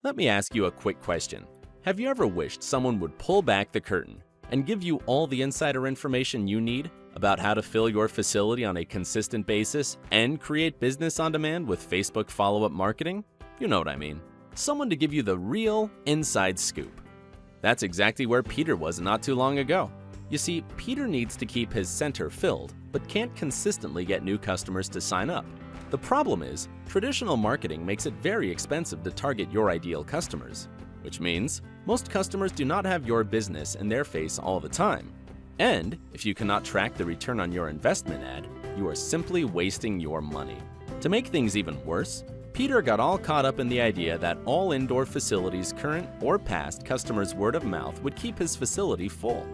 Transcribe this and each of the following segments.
Let me ask you a quick question. Have you ever wished someone would pull back the curtain and give you all the insider information you need about how to fill your facility on a consistent basis and create business on demand with Facebook follow-up marketing? You know what I mean. Someone to give you the real inside scoop. That's exactly where Peter was not too long ago. You see, Peter needs to keep his center filled, but can't consistently get new customers to sign up. The problem is, traditional marketing makes it very expensive to target your ideal customers, which means most customers do not have your business in their face all the time. And if you cannot track the return on your investment ad, you are simply wasting your money. To make things even worse, Peter got all caught up in the idea that all indoor facilities' current or past customers' word of mouth would keep his facility full.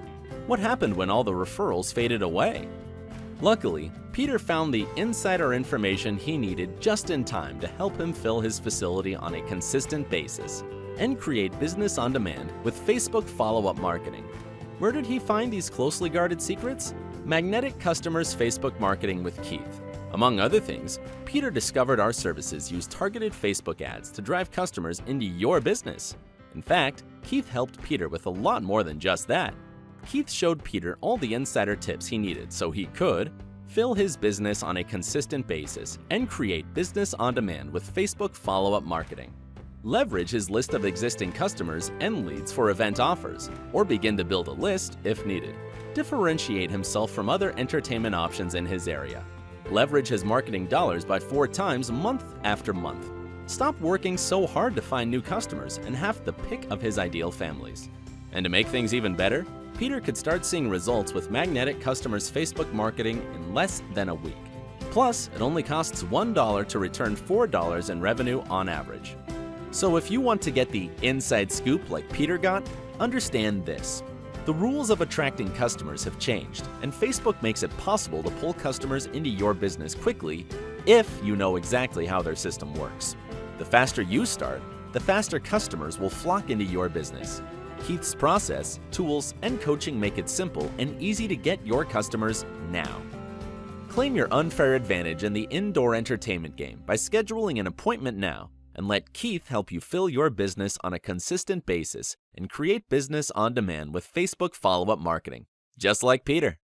What happened when all the referrals faded away? Luckily, Peter found the insider information he needed just in time to help him fill his facility on a consistent basis and create business on demand with Facebook follow-up marketing. Where did he find these closely guarded secrets? Magnetic Customers Facebook Marketing with Keith. Among other things, Peter discovered our services use targeted Facebook ads to drive customers into your business. In fact, Keith helped Peter with a lot more than just that. Keith showed Peter all the insider tips he needed so he could fill his business on a consistent basis and create business on demand with Facebook follow-up marketing. Leverage his list of existing customers and leads for event offers, or begin to build a list if needed. Differentiate himself from other entertainment options in his area. Leverage his marketing dollars by 4 times month after month. Stop working so hard to find new customers and have the pick of his ideal families. And to make things even better, Peter could start seeing results with Magnetic Customers Facebook marketing in less than a week. Plus, it only costs $1 to return $4 in revenue on average. So if you want to get the inside scoop like Peter got, understand this. The rules of attracting customers have changed, and Facebook makes it possible to pull customers into your business quickly if you know exactly how their system works. The faster you start, the faster customers will flock into your business. Keith's process, tools, and coaching make it simple and easy to get your customers now. Claim your unfair advantage in the indoor entertainment game by scheduling an appointment now, and let Keith help you fill your business on a consistent basis and create business on demand with Facebook follow-up marketing, just like Peter.